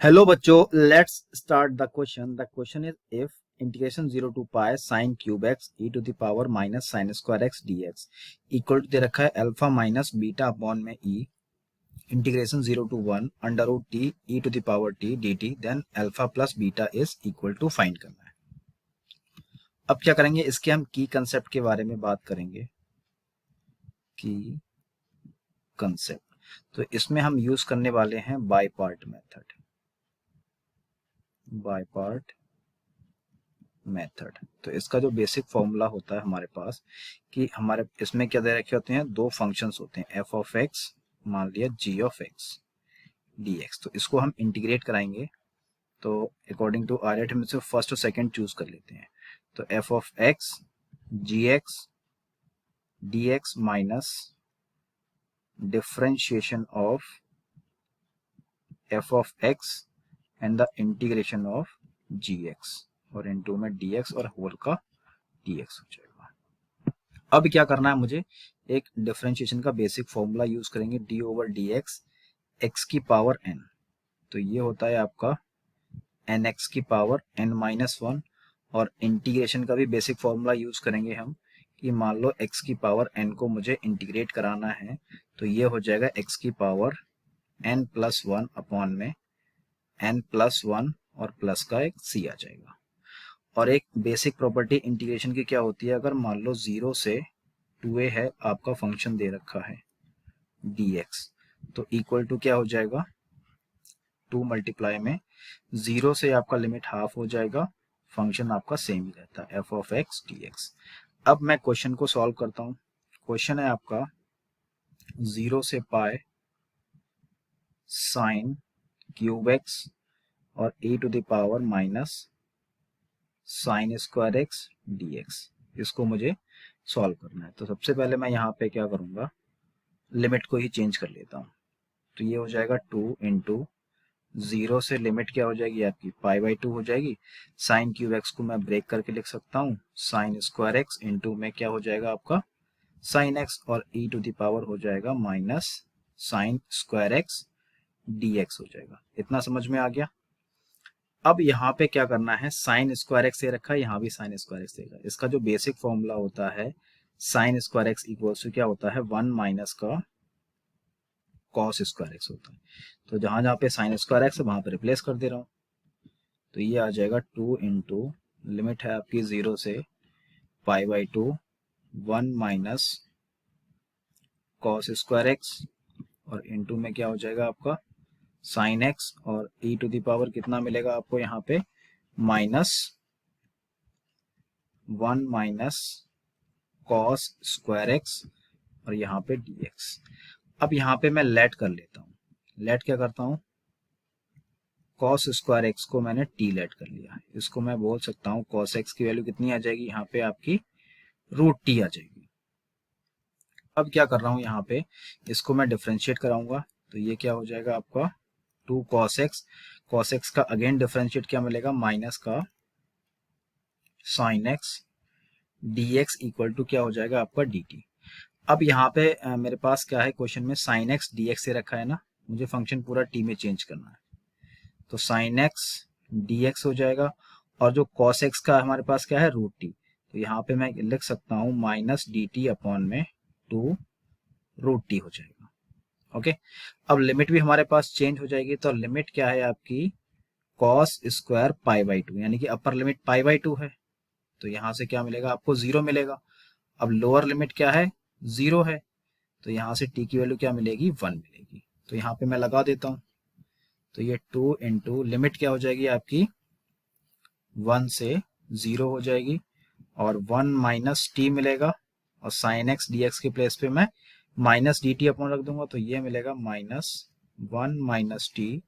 Hello बच्चों, let's start the question. The question is if integration 0 to pi sine cube x e to the power minus sine square x d x equal to दे रखा है alpha minus beta upon में e integration 0 to 1 under root t e to the power t d t, then alpha plus beta is equal to find करना है। अब क्या करेंगे, इसके हम की कंसेप्ट के बारे में बात करेंगे। की कंसेप्ट, तो इसमें हम यूज करने वाले हैं by part method. By part method, तो इसका जो बेसिक फॉर्मूला होता है हमारे पास कि हमारे इसमें क्या दे रखे होते हैं, दो फंक्शंस होते हैं एफ ऑफ एक्स, मान लिया जी ऑफ एक्स डी एक्स। तो इसको हम इंटीग्रेट कराएंगे, तो अकॉर्डिंग टू आर एट हम इसे फर्स्ट और सेकंड चूज कर लेते हैं। तो f of x g x d x minus differentiation of f of x and the integration of g x, और इनटू में डी एक्स और होल का डी एक्स हो जाएगा। अब क्या करना है मुझे, एक डिफरेंशिएशन का बेसिक फॉर्मूला यूज करेंगे, D over D x x की पावर एन। तो ये होता है आपका एन एक्स की पावर एन माइनस वन, और इंटीग्रेशन का भी बेसिक फॉर्मूला यूज करेंगे हम कि मान लो एक्स की पावर एन को मुझे इंटीग्रेट कराना है, तो ये हो जाएगा एक्स की power n plus one upon में एन प्लस वन और प्लस का एक सी आ जाएगा। और एक बेसिक प्रॉपर्टी इंटीग्रेशन की क्या होती है, अगर मान लो 0 से 2a है आपका फंक्शन दे रखा है dx, तो इक्वल टू क्या हो जाएगा 2 मल्टीप्लाई में 0 से आपका लिमिट हाफ हो जाएगा, फंक्शन आपका सेम ही रहता है F of x d x. अब मैं क्वेश्चन को सॉल्व करता हूँ। क्वेश्चन है आपका 0 से पाए साइन क्यूब एक्स और e to the power minus sine square x d x, इसको मुझे सॉल्व करना है। तो सबसे पहले मैं यहाँ पे क्या करूँगा, लिमिट को ही चेंज कर लेता हूँ। तो ये हो जाएगा 2 इंटू 0 से लिमिट क्या हो जाएगी आपकी पाई बाई 2 हो जाएगी। साइन क्यूब एक्स को मैं ब्रेक करके लिख सकता हूँ साइन स्क्वायर एक्स इंटू में क्या हो जाएगा आपका साइन एक्स, और e टू द पावर हो जाएगा minus sine square x d x हो जाएगा। इतना समझ में आ गया। अब यहाँ पे क्या करना है, साइन स्क्वायर एक्स से रखा है, यहाँ भी साइन स्क्वायर एक्स देगा। इसका जो बेसिक फॉर्मूला होता है sine square x equals to क्या होता है 1 माइनस का कॉस स्क्वायर एक्स होता है। तो जहां जहां पे साइन स्क्वायर एक्स है वहां पे रिप्लेस कर दे रहा हूँ। तो ये आ जाएगा 2 इंटू लिमिट है आपकी 0 से pi by 2 1 minus cos square x, और इंटू में क्या हो जाएगा आपका साइन एक्स, और e टू द पावर कितना मिलेगा आपको यहाँ पे minus 1 minus cos square x, और यहाँ पे dx। अब यहाँ पे मैं लेट कर लेता हूँ। लेट क्या करता हूँ, कॉस स्क्वायर एक्स को मैंने टी लेट कर लिया है, इसको मैं बोल सकता हूँ कॉस एक्स की वैल्यू कितनी आ जाएगी यहाँ पे आपकी रूट टी आ जाएगी। अब क्या कर रहा हूँ यहाँ पे, इसको मैं डिफ्रेंशिएट कराऊंगा, तो ये क्या हो जाएगा आपका 2 कॉस एक्स का अगेन डिफ्रेंशिएट क्या मिलेगा माइनस का sine x d x equal to क्या हो जाएगा आपका डी टी। अब यहाँ पे मेरे पास क्या है, क्वेश्चन में साइन एक्स डी एक्स से रखा है ना, मुझे फंक्शन पूरा टी में चेंज करना है। तो साइन एक्स डी एक्स हो जाएगा, और जो कॉस एक्स का हमारे पास क्या है रूट टी, तो यहाँ पे मैं लिख सकता हूँ माइनस डी टी अपॉन में 2 रूट टी हो जाएगा। ओके, अब लिमिट भी हमारे पास चेंज हो जाएगी। तो लिमिट क्या है आपकी कॉस स्क्वायर पाई बाई 2, यानी कि अपर लिमिट पाई बाई 2 है, तो यहाँ से क्या मिलेगा आपको 0 मिलेगा। अब लोअर लिमिट क्या है 0 है, तो यहाँ से t की वैल्यू क्या मिलेगी 1 मिलेगी। तो यहाँ पे मैं लगा देता हूँ, तो ये 2 इंटू लिमिट क्या हो जाएगी आपकी 1 से 0 हो जाएगी, और 1 माइनस टी मिलेगा, और साइन एक्स डी एक्स के प्लेस पे मैं माइनस डी टी अपॉन रख दूंगा, तो ये मिलेगा माइनस 1 माइनस टी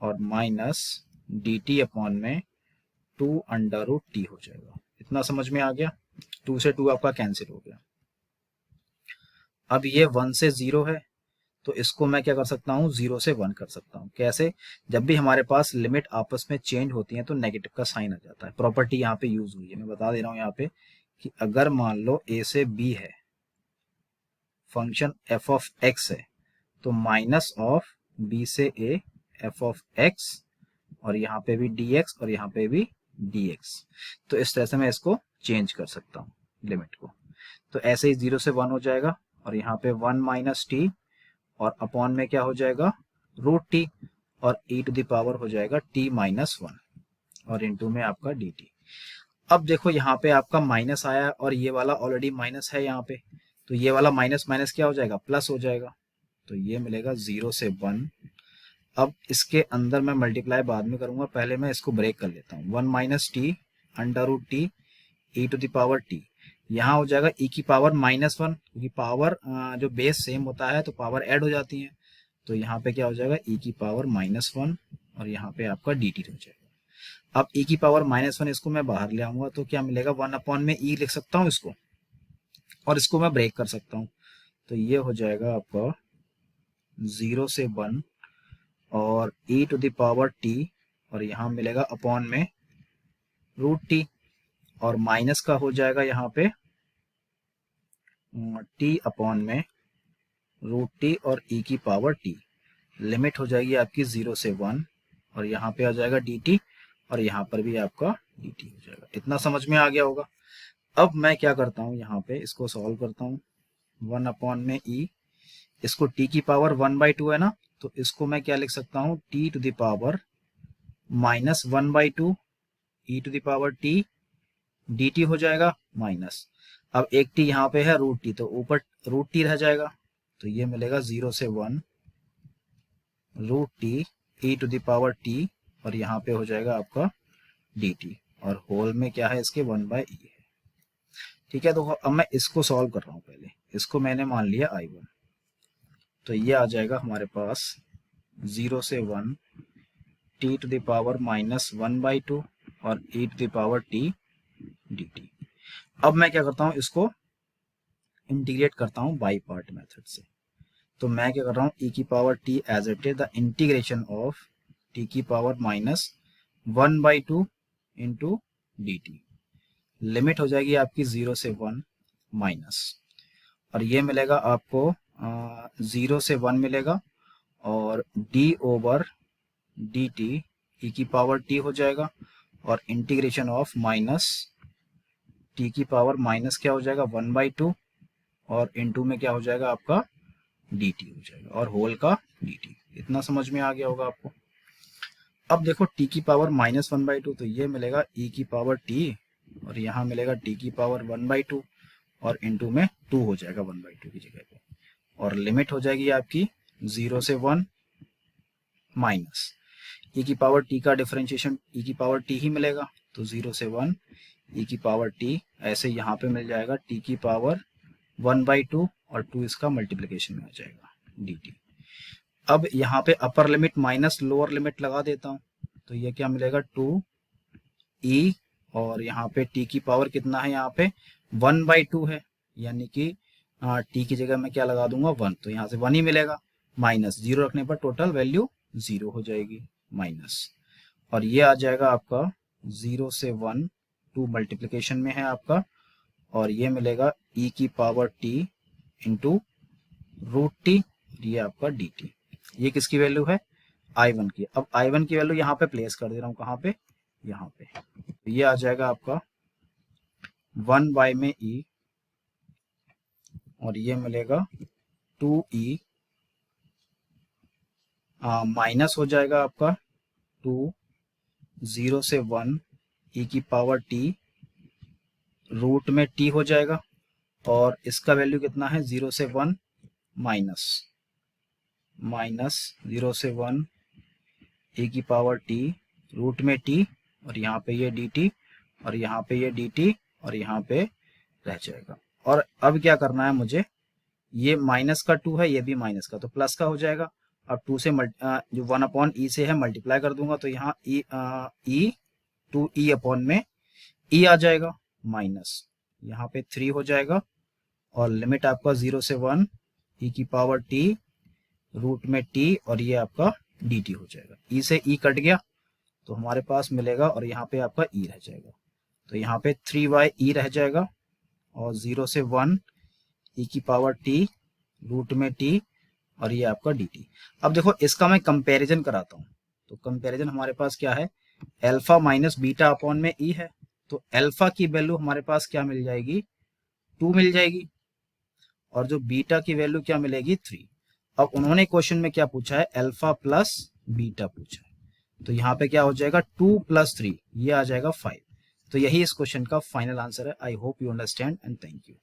और माइनस डी टी अपॉन में 2 अंडर रूट टी हो जाएगा। इतना समझ में आ गया। 2 से 2 आपका कैंसिल हो गया। अब ये 1 से 0 है, तो इसको मैं क्या कर सकता हूँ 0 से 1 कर सकता हूँ। कैसे, जब भी हमारे पास लिमिट आपस में चेंज होती है तो नेगेटिव का साइन आ जाता है। प्रॉपर्टी यहाँ पे यूज हुई है, मैं बता दे रहा हूँ यहाँ पे कि अगर मान लो a से b है, फंक्शन f ऑफ x है, तो माइनस ऑफ b से a f ऑफ x और यहाँ पे भी dx और यहाँ पे भी dx। तो इस तरह से मैं इसको चेंज कर सकता हूँ लिमिट को। तो ऐसे ही 0 से 1 हो जाएगा और यहाँ पे 1 माइनस टी और अपॉन में क्या हो जाएगा रूट टी और e टू द पावर हो जाएगा t माइनस 1 और इनटू में आपका dt। अब देखो यहाँ पे आपका माइनस आया और ये वाला ऑलरेडी माइनस है यहाँ पे, तो ये वाला माइनस माइनस क्या हो जाएगा प्लस हो जाएगा। तो ये मिलेगा 0 से 1। अब इसके अंदर मैं मल्टीप्लाई बाद में करूंगा, पहले मैं इसको ब्रेक कर लेता हूँ। 1 minus t under root t e to the power t, यहाँ हो जाएगा e की पावर माइनस 1, क्योंकि पावर जो बेस सेम होता है तो पावर ऐड हो जाती है। तो यहाँ पे क्या हो जाएगा e की पावर माइनस 1 और यहाँ पे आपका dt हो जाएगा। अब e की पावर माइनस 1 इसको मैं बाहर ले आऊंगा तो क्या मिलेगा 1 अपॉन में e लिख सकता हूँ इसको, और इसको मैं ब्रेक कर सकता हूँ। तो ये हो जाएगा आपका 0 से 1 और e to the power t और यहाँ मिलेगा अपॉन में रूट t और माइनस का हो जाएगा यहाँ पे t अपॉन में रूट टी और e की पावर t। लिमिट हो जाएगी आपकी 0 से 1 और यहाँ पे आ जाएगा dt और यहाँ पर भी आपका dt हो जाएगा। इतना समझ में आ गया होगा। अब मैं क्या करता हूँ, यहाँ पे इसको सॉल्व करता हूँ। 1 अपॉन में e, इसको t की पावर 1/2 है ना, तो इसको मैं क्या लिख सकता हूँ t to the power minus 1/2 e to the power t dt हो जाएगा माइनस। अब एक t यहाँ पे है रूट टी, तो ऊपर रूट टी रह जाएगा। तो ये मिलेगा 0 से 1 root t e to the power t और यहाँ पे हो जाएगा आपका dt और होल में क्या है इसके 1/e है। ठीक है, तो अब मैं इसको सॉल्व कर रहा हूँ। पहले इसको मैंने मान लिया I1, तो ये आ जाएगा हमारे पास 0 से 1 t to the power minus 1/2 और e to the power t dt। अब मैं क्या करता हूँ, इसको इंटीग्रेट करता हूँ बाई पार्ट मेथड से। तो मैं क्या कर रहा हूँ e की power t as it is the integration of t की power minus 1/2 into dt। Limit हो जाएगी आपकी 0 से 1 माइनस, और ये मिलेगा आपको 0 से 1 मिलेगा और d ओवर dt e की पावर t हो जाएगा और इंटीग्रेशन ऑफ माइनस t की पावर माइनस क्या हो जाएगा 1/2 और इनटू में क्या हो जाएगा आपका dt हो जाएगा और होल का dt। इतना समझ में आ गया होगा आपको। अब देखो t की पावर माइनस 1/2, तो ये मिलेगा e की पावर t और यहाँ मिलेगा t की पावर 1/2 और इनटू में 2 हो जाएगा 1/2 की जगह पे, और लिमिट हो जाएगी आपकी 0 से 1 माइनस e की पावर t का डिफरेंशिएशन e की पावर t ही मिलेगा, तो 0 से 1 e की पावर t, ऐसे यहाँ पे मिल जाएगा t की पावर 1/2 और 2 इसका मल्टीप्लिकेशन में आ जाएगा dt। अब यहाँ पे upper limit minus lower limit लगा देता हूँ, तो ये क्या मिलेगा 2e और यहाँ पे t की पावर कितना है, यहाँ पे 1/2 है, यानी कि t की जगह मैं क्या लगा दूंगा 1, तो यहाँ से 1 ही मिलेगा। माइनस 0 रखने पर टोटल वैल्यू 0 हो जाएगी माइनस, और ये आ जाएगा आपका 0 से 1 2 मल्टीप्लिकेशन में है आपका, और ये मिलेगा e की power t into root t, ये आपका dt। ये किसकी वैल्यू है I1 की। अब I1 की वैल्यू यहाँ पे प्लेस कर दे रहा हूँ, कहाँ पे, यहाँ पे। तो ये आ जाएगा आपका 1 में e और ये मिलेगा 2e माइनस हो जाएगा आपका 2 0 से 1 e की पावर t रूट में t हो जाएगा, और इसका वैल्यू कितना है 0 से 1 माइनस 0 से 1 e की पावर t रूट में t और यहाँ पे ये dt और यहाँ पे ये dt और यहाँ पे रह जाएगा। और अब क्या करना है मुझे, ये माइनस का 2 है, ये भी माइनस का, तो प्लस का हो जाएगा। अब 2 से जो 1 अपॉन ई से है मल्टीप्लाई कर दूंगा, तो यहाँ ई 2e अपॉन में e आ जाएगा माइनस, यहाँ पे 3 हो जाएगा, और लिमिट आपका 0 से 1 e की पावर t रूट में t और ये आपका dt हो जाएगा। e से e कट गया तो हमारे पास मिलेगा, और यहाँ पे आपका e रह जाएगा, तो यहाँ पे 3y रह जाएगा, और 0 से 1 e की पावर t रूट में t और ये आपका dt। अब देखो इसका मैं कंपैरिजन कराता हूँ, तो कंपैरिजन हमारे पास क्या है, अल्फा माइनस बीटा अपॉन में ई है, तो अल्फा की वैल्यू हमारे पास क्या मिल जाएगी, 2 मिल जाएगी, और जो बीटा की वैल्यू क्या मिलेगी, 3। अब उन्होंने क्वेश्चन में क्या पूछा है, अल्फा प्लस बीटा पूछा है, तो यहाँ पे क्या हो जाएगा 2 + 3, ये आ जाएगा 5। तो यही इस क्वेश्चन का फाइनल आंसर है। I hope you understand and thank you.